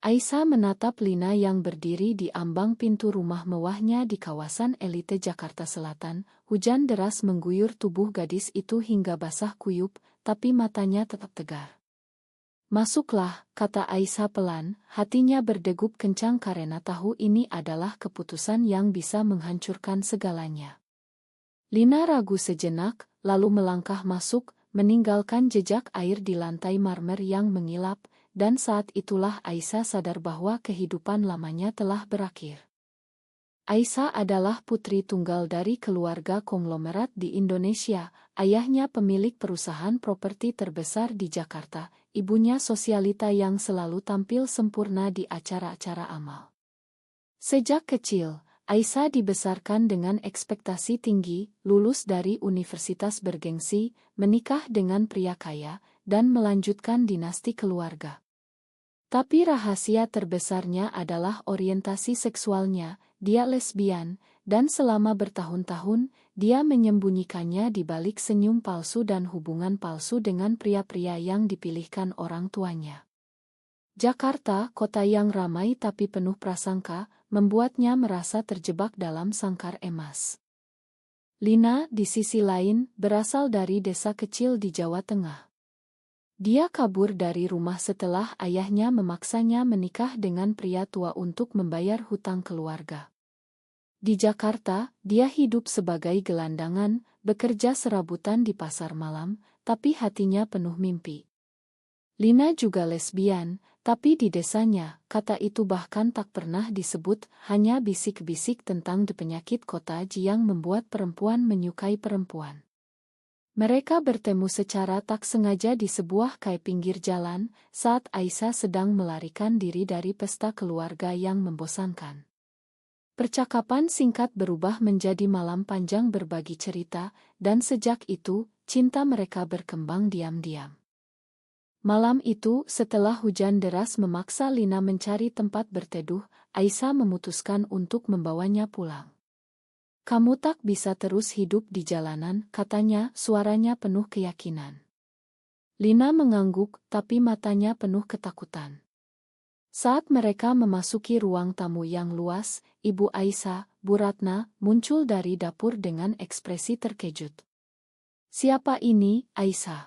Aisyah menatap Lina yang berdiri di ambang pintu rumah mewahnya di kawasan elite Jakarta Selatan. Hujan deras mengguyur tubuh gadis itu hingga basah kuyup, tapi matanya tetap tegar. "Masuklah," kata Aisyah pelan, hatinya berdegup kencang karena tahu ini adalah keputusan yang bisa menghancurkan segalanya. Lina ragu sejenak, lalu melangkah masuk, meninggalkan jejak air di lantai marmer yang mengilap. Dan saat itulah Aisyah sadar bahwa kehidupan lamanya telah berakhir. Aisyah adalah putri tunggal dari keluarga konglomerat di Indonesia. Ayahnya pemilik perusahaan properti terbesar di Jakarta, ibunya sosialita yang selalu tampil sempurna di acara-acara amal. Sejak kecil, Aisyah dibesarkan dengan ekspektasi tinggi, lulus dari universitas bergengsi, menikah dengan pria kaya, dan melanjutkan dinasti keluarga. Tapi rahasia terbesarnya adalah orientasi seksualnya. Dia lesbian, dan selama bertahun-tahun, dia menyembunyikannya di balik senyum palsu dan hubungan palsu dengan pria-pria yang dipilihkan orang tuanya. Jakarta, kota yang ramai tapi penuh prasangka, membuatnya merasa terjebak dalam sangkar emas. Lina, di sisi lain, berasal dari desa kecil di Jawa Tengah. Dia kabur dari rumah setelah ayahnya memaksanya menikah dengan pria tua untuk membayar hutang keluarga. Di Jakarta, dia hidup sebagai gelandangan, bekerja serabutan di pasar malam, tapi hatinya penuh mimpi. Lina juga lesbian, tapi di desanya, kata itu bahkan tak pernah disebut, hanya bisik-bisik tentang penyakit kota yang membuat perempuan menyukai perempuan. Mereka bertemu secara tak sengaja di sebuah kai pinggir jalan, saat Aisyah sedang melarikan diri dari pesta keluarga yang membosankan. Percakapan singkat berubah menjadi malam panjang berbagi cerita, dan sejak itu, cinta mereka berkembang diam-diam. Malam itu, setelah hujan deras memaksa Lina mencari tempat berteduh, Aisyah memutuskan untuk membawanya pulang. "Kamu tak bisa terus hidup di jalanan," katanya, suaranya penuh keyakinan. Lina mengangguk, tapi matanya penuh ketakutan. Saat mereka memasuki ruang tamu yang luas, Ibu Aisyah, Bu Ratna, muncul dari dapur dengan ekspresi terkejut. "Siapa ini, Aisyah?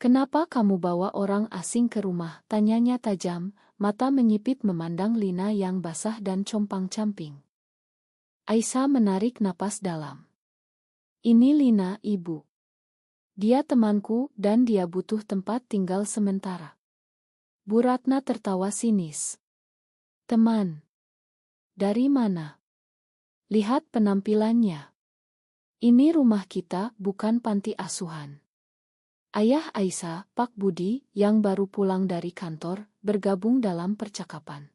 Kenapa kamu bawa orang asing ke rumah?" tanyanya tajam, mata menyipit memandang Lina yang basah dan compang-camping. Aisyah menarik napas dalam. "Ini Lina, Ibu. Dia temanku dan dia butuh tempat tinggal sementara." Bu Ratna tertawa sinis. "Teman? Dari mana? Lihat penampilannya. Ini rumah kita, bukan panti asuhan." Ayah Aisyah, Pak Budi, yang baru pulang dari kantor, bergabung dalam percakapan.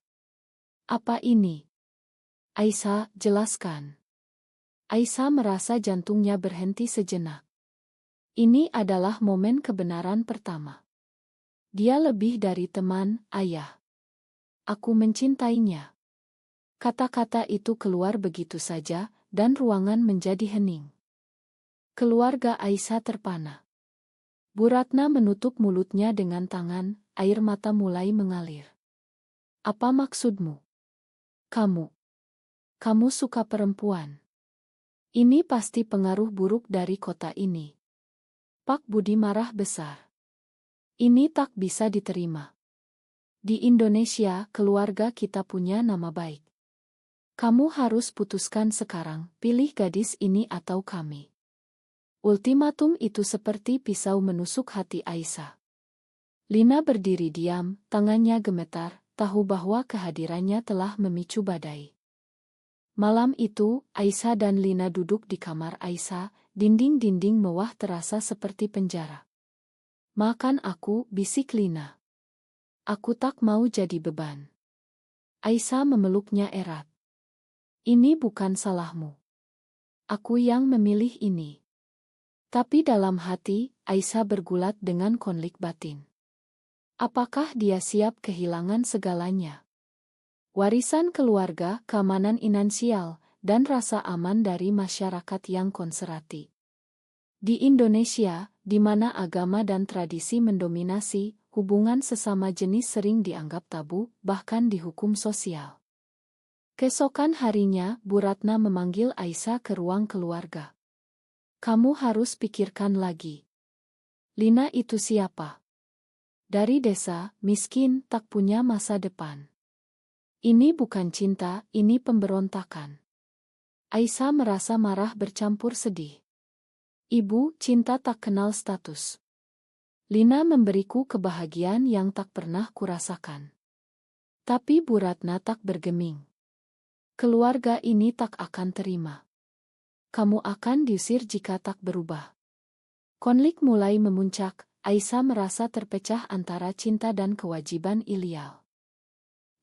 "Apa ini? Aisyah, jelaskan." Aisyah merasa jantungnya berhenti sejenak. Ini adalah momen kebenaran pertama. "Dia lebih dari teman, Ayah. Aku mencintainya." Kata-kata itu keluar begitu saja, dan ruangan menjadi hening. Keluarga Aisyah terpana. Bu Ratna menutup mulutnya dengan tangan, air mata mulai mengalir. "Apa maksudmu? Kamu suka perempuan? Ini pasti pengaruh buruk dari kota ini." Pak Budi marah besar. "Ini tak bisa diterima. Di Indonesia, keluarga kita punya nama baik. Kamu harus putuskan sekarang, pilih gadis ini atau kami." Ultimatum itu seperti pisau menusuk hati Aisyah. Lina berdiri diam, tangannya gemetar, tahu bahwa kehadirannya telah memicu badai. Malam itu, Aisyah dan Lina duduk di kamar Aisyah, dinding-dinding mewah terasa seperti penjara. "Makan aku," bisik Lina. "Aku tak mau jadi beban." Aisyah memeluknya erat. "Ini bukan salahmu. Aku yang memilih ini." Tapi dalam hati, Aisyah bergulat dengan konflik batin. Apakah dia siap kehilangan segalanya? Warisan keluarga, keamanan finansial, dan rasa aman dari masyarakat yang konservatif. Di Indonesia, di mana agama dan tradisi mendominasi, hubungan sesama jenis sering dianggap tabu, bahkan dihukum sosial. Keesokan harinya, Bu Ratna memanggil Aisyah ke ruang keluarga. "Kamu harus pikirkan lagi. Lina itu siapa? Dari desa, miskin, tak punya masa depan. Ini bukan cinta, ini pemberontakan." Aisyah merasa marah bercampur sedih. "Ibu, cinta tak kenal status. Lina memberiku kebahagiaan yang tak pernah kurasakan." Tapi Bu Ratna tak bergeming. "Keluarga ini tak akan terima. Kamu akan diusir jika tak berubah." Konflik mulai memuncak. Aisyah merasa terpecah antara cinta dan kewajiban ideal.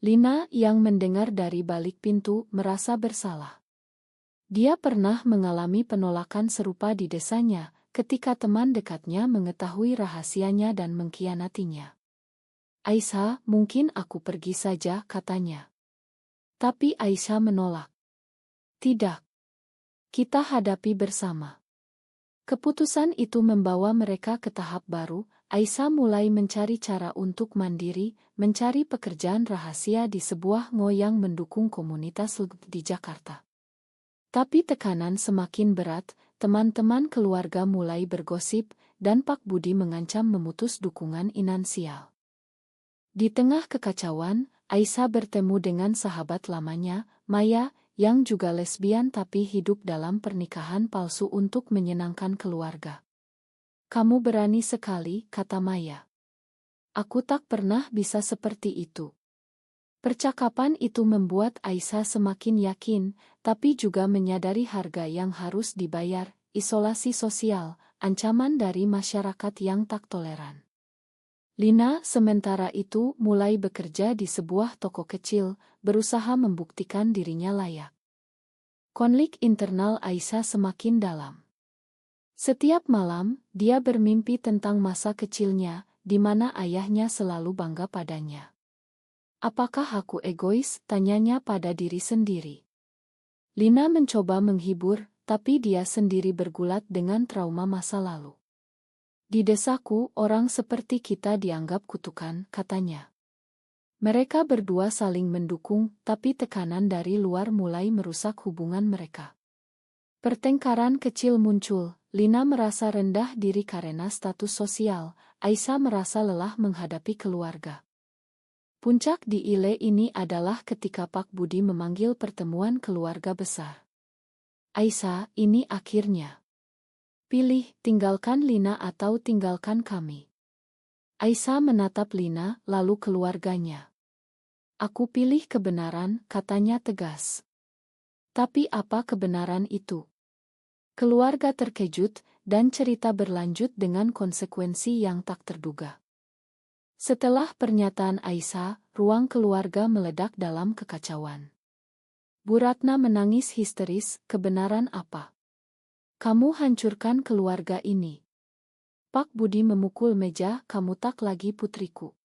Lina yang mendengar dari balik pintu merasa bersalah. Dia pernah mengalami penolakan serupa di desanya, ketika teman dekatnya mengetahui rahasianya dan mengkhianatinya. "Aisyah, mungkin aku pergi saja," katanya. Tapi Aisyah menolak. "Tidak. Kita hadapi bersama." Keputusan itu membawa mereka ke tahap baru. Aisyah mulai mencari cara untuk mandiri, mencari pekerjaan rahasia di sebuah ngoyang mendukung komunitas LGBT di Jakarta. Tapi tekanan semakin berat, teman-teman keluarga mulai bergosip, dan Pak Budi mengancam memutus dukungan finansial. Di tengah kekacauan, Aisyah bertemu dengan sahabat lamanya, Maya, yang juga lesbian tapi hidup dalam pernikahan palsu untuk menyenangkan keluarga. "Kamu berani sekali," kata Maya. "Aku tak pernah bisa seperti itu." Percakapan itu membuat Aisyah semakin yakin, tapi juga menyadari harga yang harus dibayar, isolasi sosial, ancaman dari masyarakat yang tak toleran. Lina sementara itu mulai bekerja di sebuah toko kecil, berusaha membuktikan dirinya layak. Konflik internal Aisyah semakin dalam. Setiap malam, dia bermimpi tentang masa kecilnya, di mana ayahnya selalu bangga padanya. "Apakah aku egois?" tanyanya pada diri sendiri. Lina mencoba menghibur, tapi dia sendiri bergulat dengan trauma masa lalu. "Di desaku, orang seperti kita dianggap kutukan," katanya. Mereka berdua saling mendukung, tapi tekanan dari luar mulai merusak hubungan mereka. Pertengkaran kecil muncul. Lina merasa rendah diri karena status sosial. Aisyah merasa lelah menghadapi keluarga. Puncak di Ile ini adalah ketika Pak Budi memanggil pertemuan keluarga besar. "Aisyah, ini akhirnya. Pilih, tinggalkan Lina atau tinggalkan kami." Aisyah menatap Lina, lalu keluarganya. "Aku pilih kebenaran," katanya tegas. Tapi apa kebenaran itu? Keluarga terkejut, dan cerita berlanjut dengan konsekuensi yang tak terduga. Setelah pernyataan Aisyah, ruang keluarga meledak dalam kekacauan. Bu Ratna menangis histeris, "Kebenaran apa? Kamu hancurkan keluarga ini." Pak Budi memukul meja, "Kamu tak lagi putriku."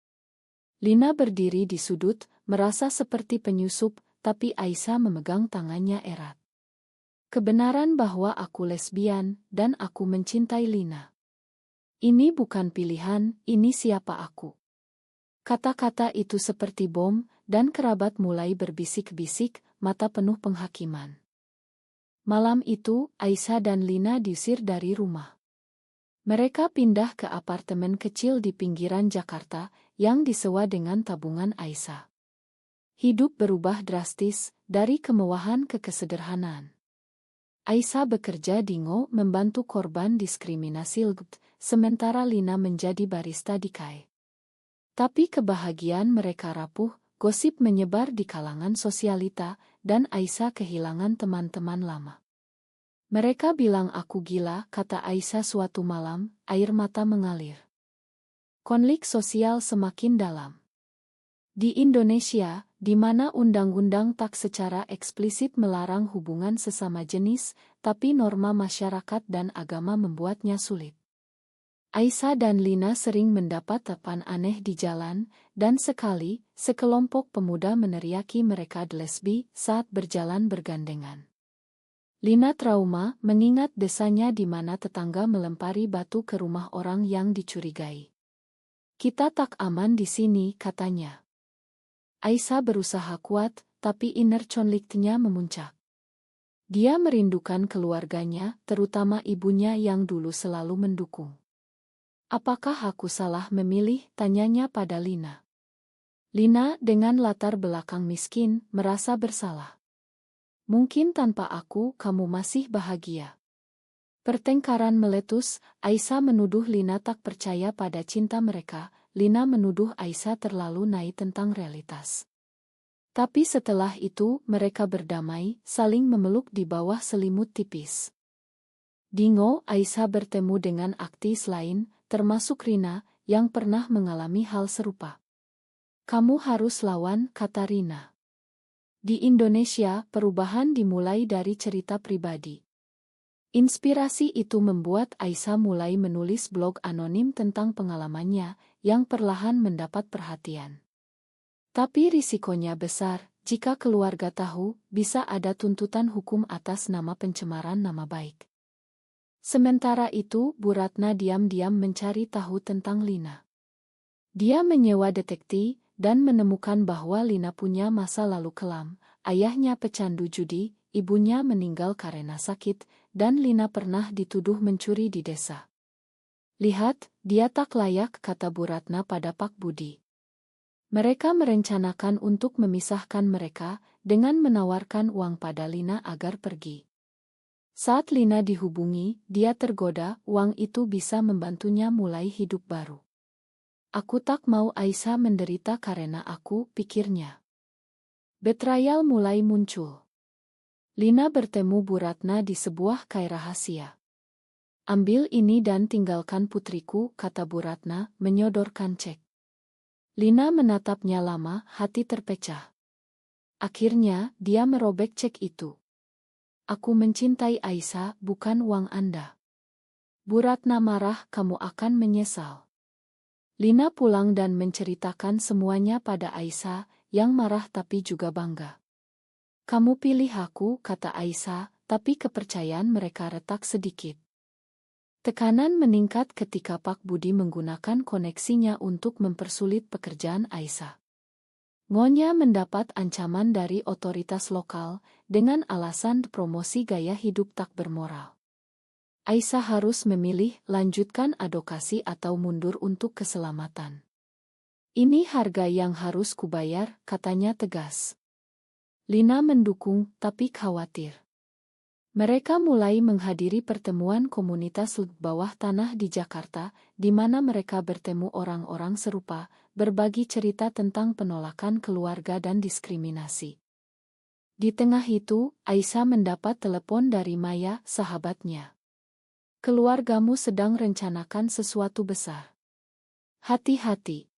Lina berdiri di sudut, merasa seperti penyusup, tapi Aisyah memegang tangannya erat. "Kebenaran bahwa aku lesbian, dan aku mencintai Lina. Ini bukan pilihan, ini siapa aku." Kata-kata itu seperti bom, dan kerabat mulai berbisik-bisik, mata penuh penghakiman. Malam itu, Aisyah dan Lina diusir dari rumah. Mereka pindah ke apartemen kecil di pinggiran Jakarta, yang disewa dengan tabungan Aisyah. Hidup berubah drastis, dari kemewahan ke kesederhanaan. Aisyah bekerja di Ngo membantu korban diskriminasi LGBT, sementara Lina menjadi barista di KAI. Tapi kebahagiaan mereka rapuh, gosip menyebar di kalangan sosialita, dan Aisyah kehilangan teman-teman lama. "Mereka bilang aku gila," kata Aisyah suatu malam, air mata mengalir. Konflik sosial semakin dalam. Di Indonesia, di mana undang-undang tak secara eksplisit melarang hubungan sesama jenis, tapi norma masyarakat dan agama membuatnya sulit. Aisyah dan Lina sering mendapat tatapan aneh di jalan, dan sekali, sekelompok pemuda meneriaki mereka lesbi saat berjalan bergandengan. Lina trauma mengingat desanya di mana tetangga melempari batu ke rumah orang yang dicurigai. Kita tak aman di sini, katanya. Aisyah berusaha kuat, tapi inner conflict-nya memuncak. Dia merindukan keluarganya, terutama ibunya yang dulu selalu mendukung. Apakah aku salah memilih? Tanyanya pada Lina. Lina dengan latar belakang miskin, merasa bersalah. Mungkin tanpa aku, kamu masih bahagia. Pertengkaran meletus, Aisyah menuduh Lina tak percaya pada cinta mereka, Lina menuduh Aisyah terlalu naif tentang realitas. Tapi setelah itu, mereka berdamai, saling memeluk di bawah selimut tipis. Dingo, Aisyah bertemu dengan aktis lain, termasuk Rina, yang pernah mengalami hal serupa. Kamu harus lawan, kata Rina. Di Indonesia, perubahan dimulai dari cerita pribadi. Inspirasi itu membuat Aisyah mulai menulis blog anonim tentang pengalamannya, yang perlahan mendapat perhatian. Tapi risikonya besar, jika keluarga tahu, bisa ada tuntutan hukum atas nama pencemaran nama baik. Sementara itu, Bu Ratna diam-diam mencari tahu tentang Lina. Dia menyewa detektif, dan menemukan bahwa Lina punya masa lalu kelam, ayahnya pecandu judi, ibunya meninggal karena sakit, dan Lina pernah dituduh mencuri di desa. Lihat, dia tak layak, kata Bu Ratna pada Pak Budi. Mereka merencanakan untuk memisahkan mereka, dengan menawarkan uang pada Lina agar pergi. Saat Lina dihubungi, dia tergoda, uang itu bisa membantunya mulai hidup baru. Aku tak mau Aisyah menderita karena aku, pikirnya. Betrayal mulai muncul. Lina bertemu Bu Ratna di sebuah kai rahasia. Ambil ini dan tinggalkan putriku, kata Bu Ratna, menyodorkan cek. Lina menatapnya lama, hati terpecah. Akhirnya, dia merobek cek itu. Aku mencintai Aisyah, bukan uang Anda. Bu Ratna marah, kamu akan menyesal. Lina pulang dan menceritakan semuanya pada Aisyah, yang marah tapi juga bangga. Kamu pilih aku, kata Aisyah, tapi kepercayaan mereka retak sedikit. Tekanan meningkat ketika Pak Budi menggunakan koneksinya untuk mempersulit pekerjaan Aisyah. Ngonya mendapat ancaman dari otoritas lokal, dengan alasan promosi gaya hidup tak bermoral. Aisyah harus memilih lanjutkan advokasi atau mundur untuk keselamatan. Ini harga yang harus kubayar, katanya tegas. Lina mendukung, tapi khawatir. Mereka mulai menghadiri pertemuan komunitas bawah tanah di Jakarta, di mana mereka bertemu orang-orang serupa, berbagi cerita tentang penolakan keluarga dan diskriminasi. Di tengah itu, Aisyah mendapat telepon dari Maya, sahabatnya. Keluargamu sedang rencanakan sesuatu besar. Hati-hati.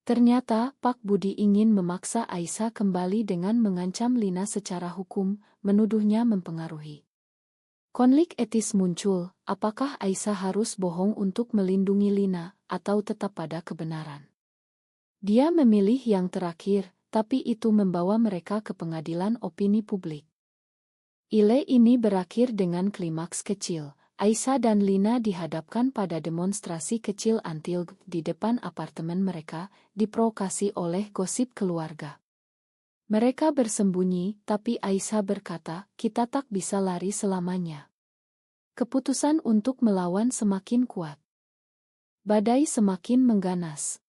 Ternyata, Pak Budi ingin memaksa Aisyah kembali dengan mengancam Lina secara hukum, menuduhnya mempengaruhi. Konflik etis muncul, apakah Aisyah harus bohong untuk melindungi Lina, atau tetap pada kebenaran? Dia memilih yang terakhir, tapi itu membawa mereka ke pengadilan opini publik. Ile ini berakhir dengan klimaks kecil. Aisyah dan Lina dihadapkan pada demonstrasi kecil antil di depan apartemen mereka, diprovokasi oleh gosip keluarga. Mereka bersembunyi, tapi Aisyah berkata, kita tak bisa lari selamanya. Keputusan untuk melawan semakin kuat. Badai semakin mengganas.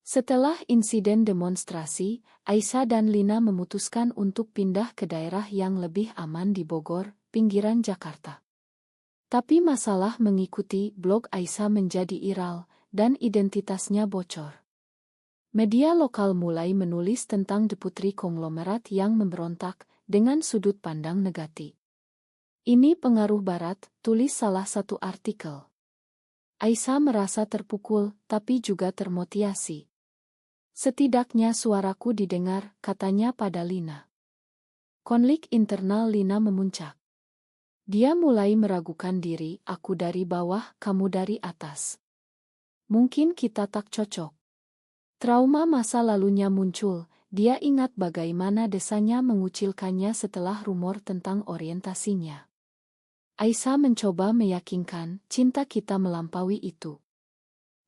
Setelah insiden demonstrasi, Aisyah dan Lina memutuskan untuk pindah ke daerah yang lebih aman di Bogor, pinggiran Jakarta. Tapi masalah mengikuti, blog Aisyah menjadi viral, dan identitasnya bocor. Media lokal mulai menulis tentang deputi konglomerat yang memberontak, dengan sudut pandang negatif. Ini pengaruh Barat, tulis salah satu artikel. Aisyah merasa terpukul, tapi juga termotivasi. Setidaknya suaraku didengar, katanya pada Lina. Konflik internal Lina memuncak. Dia mulai meragukan diri, aku dari bawah, kamu dari atas. Mungkin kita tak cocok. Trauma masa lalunya muncul, dia ingat bagaimana desanya mengucilkannya setelah rumor tentang orientasinya. Aisyah mencoba meyakinkan, cinta kita melampaui itu.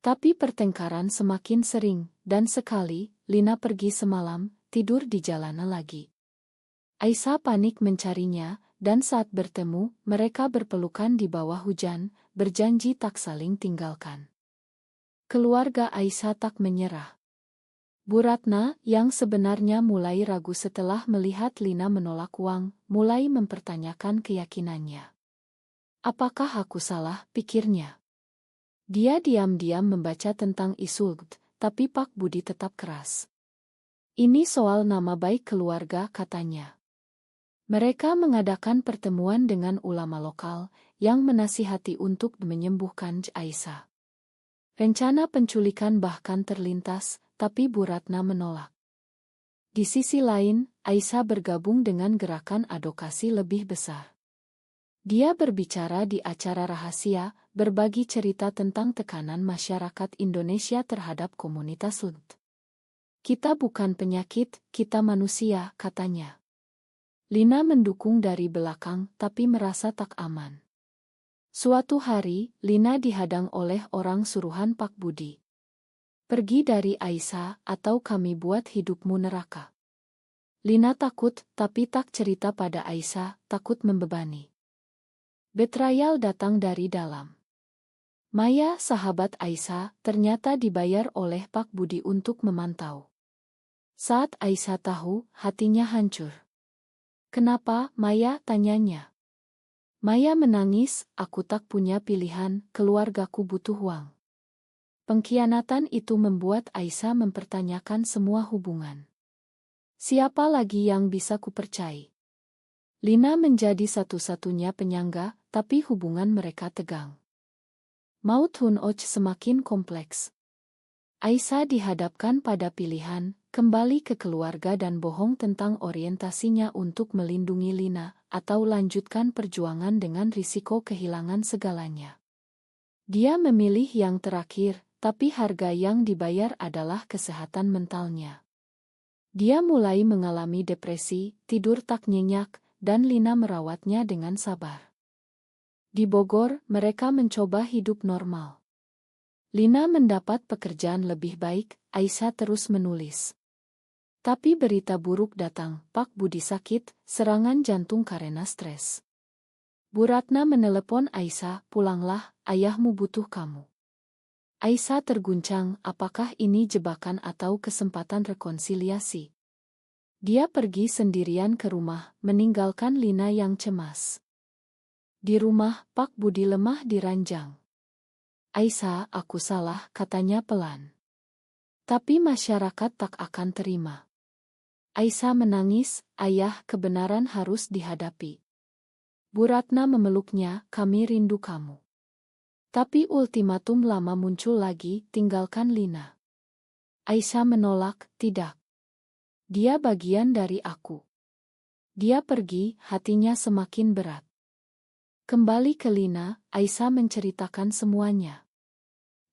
Tapi pertengkaran semakin sering, dan sekali, Lina pergi semalam, tidur di jalanan lagi. Aisyah panik mencarinya, dan saat bertemu, mereka berpelukan di bawah hujan, berjanji tak saling tinggalkan. Keluarga Aisyah tak menyerah. Bu Ratna, yang sebenarnya mulai ragu setelah melihat Lina menolak uang, mulai mempertanyakan keyakinannya. Apakah aku salah, pikirnya. Dia diam-diam membaca tentang isu, tapi Pak Budi tetap keras. Ini soal nama baik keluarga, katanya. Mereka mengadakan pertemuan dengan ulama lokal yang menasihati untuk menyembuhkan Aisyah. Rencana penculikan bahkan terlintas, tapi Bu Ratna menolak. Di sisi lain, Aisyah bergabung dengan gerakan advokasi lebih besar. Dia berbicara di acara rahasia, berbagi cerita tentang tekanan masyarakat Indonesia terhadap komunitas LUT. Kita bukan penyakit, kita manusia, katanya. Lina mendukung dari belakang, tapi merasa tak aman. Suatu hari, Lina dihadang oleh orang suruhan Pak Budi. Pergi dari Aisyah, atau kami buat hidupmu neraka. Lina takut, tapi tak cerita pada Aisyah, takut membebani. Betrayal datang dari dalam. Maya, sahabat Aisyah, ternyata dibayar oleh Pak Budi untuk memantau. Saat Aisyah tahu, hatinya hancur. Kenapa, Maya, tanyanya. Maya menangis, aku tak punya pilihan, keluargaku butuh uang. Pengkhianatan itu membuat Aisyah mempertanyakan semua hubungan. Siapa lagi yang bisa kupercayai? Lina menjadi satu-satunya penyangga, tapi hubungan mereka tegang. Maut Hun Och semakin kompleks. Aisyah dihadapkan pada pilihan, kembali ke keluarga dan bohong tentang orientasinya untuk melindungi Lina, atau lanjutkan perjuangan dengan risiko kehilangan segalanya. Dia memilih yang terakhir, tapi harga yang dibayar adalah kesehatan mentalnya. Dia mulai mengalami depresi, tidur tak nyenyak, dan Lina merawatnya dengan sabar. Di Bogor, mereka mencoba hidup normal. Lina mendapat pekerjaan lebih baik, Aisyah terus menulis. Tapi berita buruk datang, Pak Budi sakit, serangan jantung karena stres. Bu Ratna menelepon Aisyah, pulanglah, ayahmu butuh kamu. Aisyah terguncang, apakah ini jebakan atau kesempatan rekonsiliasi? Dia pergi sendirian ke rumah, meninggalkan Lina yang cemas. Di rumah, Pak Budi lemah di ranjang. Aisyah, aku salah, katanya pelan. Tapi masyarakat tak akan terima. Aisyah menangis, ayah, kebenaran harus dihadapi. Bu Ratna memeluknya, kami rindu kamu. Tapi ultimatum lama muncul lagi, tinggalkan Lina. Aisyah menolak, tidak. Dia bagian dari aku. Dia pergi, hatinya semakin berat. Kembali ke Lina, Aisyah menceritakan semuanya.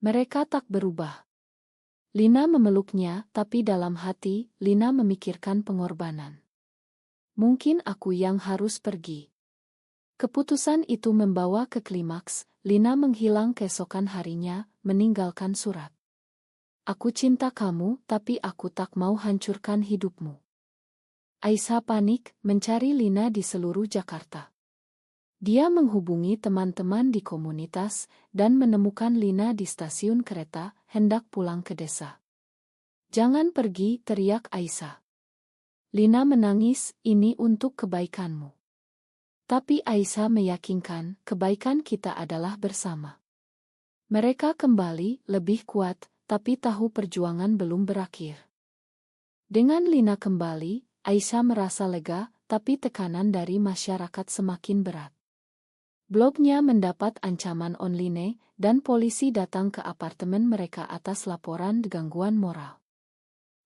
Mereka tak berubah. Lina memeluknya, tapi dalam hati, Lina memikirkan pengorbanan. Mungkin aku yang harus pergi. Keputusan itu membawa ke klimaks, Lina menghilang keesokan harinya, meninggalkan surat. Aku cinta kamu, tapi aku tak mau hancurkan hidupmu. Aisyah panik, mencari Lina di seluruh Jakarta. Dia menghubungi teman-teman di komunitas, dan menemukan Lina di stasiun kereta, hendak pulang ke desa. Jangan pergi, teriak Aisyah. Lina menangis, ini untuk kebaikanmu. Tapi Aisyah meyakinkan, kebaikan kita adalah bersama. Mereka kembali, lebih kuat, tapi tahu perjuangan belum berakhir. Dengan Lina kembali, Aisyah merasa lega, tapi tekanan dari masyarakat semakin berat. Blognya mendapat ancaman online, dan polisi datang ke apartemen mereka atas laporan gangguan moral.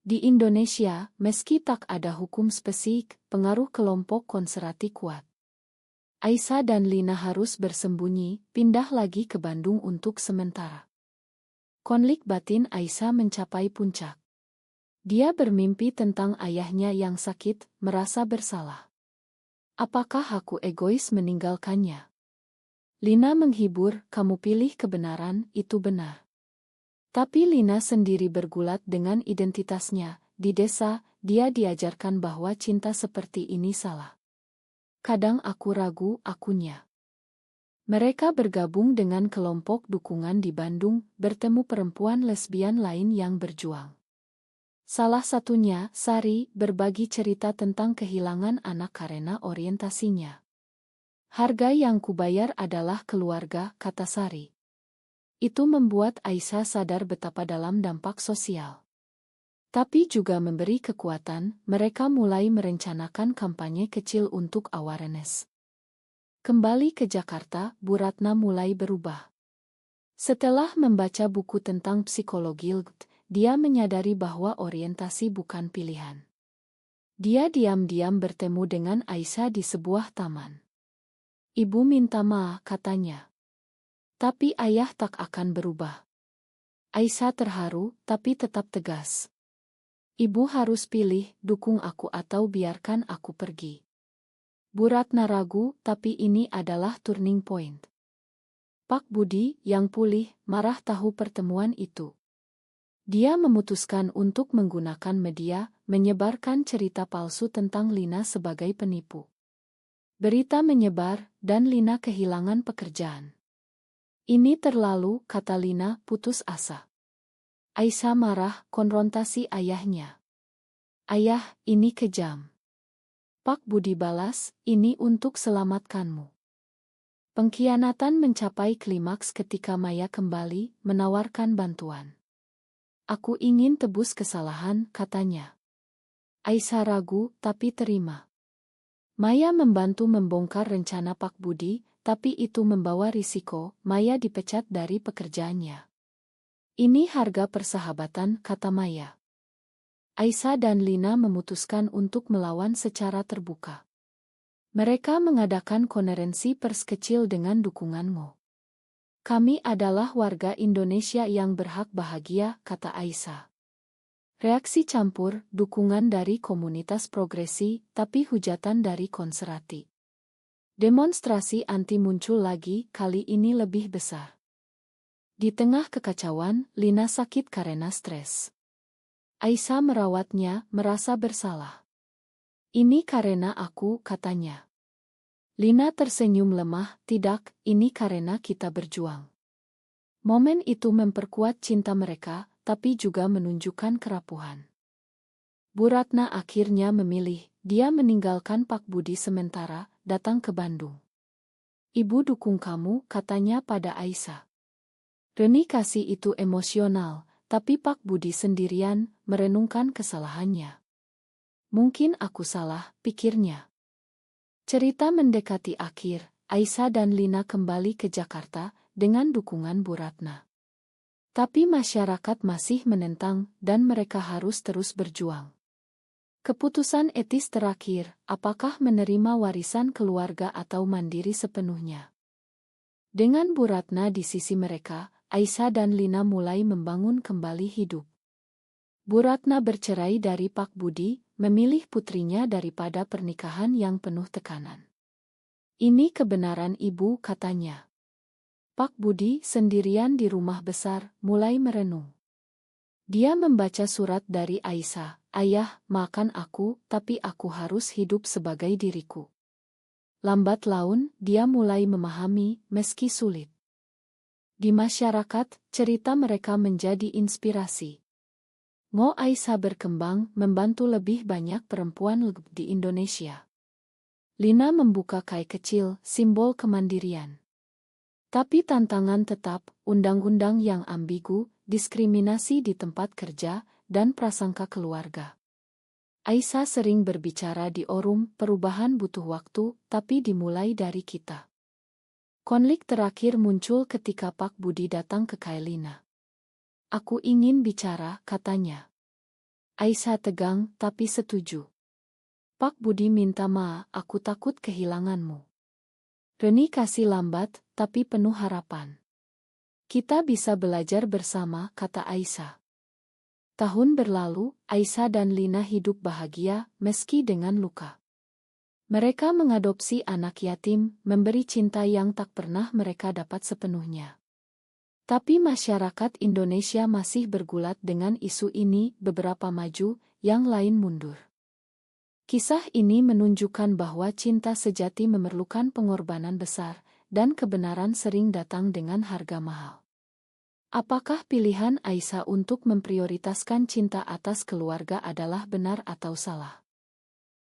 Di Indonesia, meski tak ada hukum spesifik, pengaruh kelompok konservatif kuat. Aisyah dan Lina harus bersembunyi, pindah lagi ke Bandung untuk sementara. Konflik batin Aisyah mencapai puncak. Dia bermimpi tentang ayahnya yang sakit, merasa bersalah. Apakah aku egois meninggalkannya? Lina menghibur, kamu pilih kebenaran, itu benar. Tapi Lina sendiri bergulat dengan identitasnya. Di desa, dia diajarkan bahwa cinta seperti ini salah. Kadang aku ragu akunya. Mereka bergabung dengan kelompok dukungan di Bandung, bertemu perempuan lesbian lain yang berjuang. Salah satunya, Sari, berbagi cerita tentang kehilangan anak karena orientasinya. Harga yang kubayar adalah keluarga, kata Sari. Itu membuat Aisyah sadar betapa dalam dampak sosial. Tapi juga memberi kekuatan, mereka mulai merencanakan kampanye kecil untuk awareness. Kembali ke Jakarta, Bu Ratna mulai berubah. Setelah membaca buku tentang psikologi LGBT, dia menyadari bahwa orientasi bukan pilihan. Dia diam-diam bertemu dengan Aisyah di sebuah taman. Ibu minta maaf, katanya. Tapi ayah tak akan berubah. Aisyah terharu, tapi tetap tegas. Ibu harus pilih, dukung aku atau biarkan aku pergi. Bu Ratna ragu, tapi ini adalah turning point. Pak Budi, yang pulih, marah tahu pertemuan itu. Dia memutuskan untuk menggunakan media, menyebarkan cerita palsu tentang Lina sebagai penipu. Berita menyebar, dan Lina kehilangan pekerjaan. Ini terlalu, kata Lina, putus asa. Aisyah marah, konfrontasi ayahnya. Ayah, ini kejam. Pak Budi balas, ini untuk selamatkanmu. Pengkhianatan mencapai klimaks ketika Maya kembali, menawarkan bantuan. Aku ingin tebus kesalahan, katanya. Aisyah ragu, tapi terima. Maya membantu membongkar rencana Pak Budi, tapi itu membawa risiko, Maya dipecat dari pekerjaannya. Ini harga persahabatan, kata Maya. Aisyah dan Lina memutuskan untuk melawan secara terbuka. Mereka mengadakan konferensi pers kecil dengan dukunganmu. Kami adalah warga Indonesia yang berhak bahagia, kata Aisyah. Reaksi campur, dukungan dari komunitas progresi, tapi hujatan dari konservatif. Demonstrasi anti muncul lagi, kali ini lebih besar. Di tengah kekacauan, Lina sakit karena stres. Aisyah merawatnya, merasa bersalah. Ini karena aku, katanya. Lina tersenyum lemah, tidak, ini karena kita berjuang. Momen itu memperkuat cinta mereka, tapi juga menunjukkan kerapuhan. Bu Ratna akhirnya memilih, dia meninggalkan Pak Budi sementara, datang ke Bandung. Ibu dukung kamu, katanya pada Aisyah. Reni kasih itu emosional, tapi Pak Budi sendirian, merenungkan kesalahannya. Mungkin aku salah, pikirnya. Cerita mendekati akhir, Aisyah dan Lina kembali ke Jakarta dengan dukungan Bu Ratna. Tapi masyarakat masih menentang dan mereka harus terus berjuang. Keputusan etis terakhir, apakah menerima warisan keluarga atau mandiri sepenuhnya? Dengan Bu Ratna di sisi mereka, Aisyah dan Lina mulai membangun kembali hidup. Bu Ratna bercerai dari Pak Budi, memilih putrinya daripada pernikahan yang penuh tekanan. Ini kebenaran ibu, katanya. Pak Budi sendirian di rumah besar, mulai merenung. Dia membaca surat dari Aisyah, ayah, maafkan aku, tapi aku harus hidup sebagai diriku. Lambat laun, dia mulai memahami, meski sulit. Di masyarakat, cerita mereka menjadi inspirasi. Ngo Aisyah berkembang, membantu lebih banyak perempuan LGBT di Indonesia. Lina membuka kai kecil, simbol kemandirian. Tapi tantangan tetap, undang-undang yang ambigu, diskriminasi di tempat kerja, dan prasangka keluarga. Aisyah sering berbicara di forum, perubahan butuh waktu, tapi dimulai dari kita. Konflik terakhir muncul ketika Pak Budi datang ke kai Lina. Aku ingin bicara, katanya. Aisyah tegang, tapi setuju. Pak Budi minta maaf, aku takut kehilanganmu. Reni kasih lambat, tapi penuh harapan. Kita bisa belajar bersama, kata Aisyah. Tahun berlalu, Aisyah dan Lina hidup bahagia, meski dengan luka. Mereka mengadopsi anak yatim, memberi cinta yang tak pernah mereka dapat sepenuhnya. Tapi masyarakat Indonesia masih bergulat dengan isu ini, beberapa maju, yang lain mundur. Kisah ini menunjukkan bahwa cinta sejati memerlukan pengorbanan besar, dan kebenaran sering datang dengan harga mahal. Apakah pilihan Aisyah untuk memprioritaskan cinta atas keluarga adalah benar atau salah?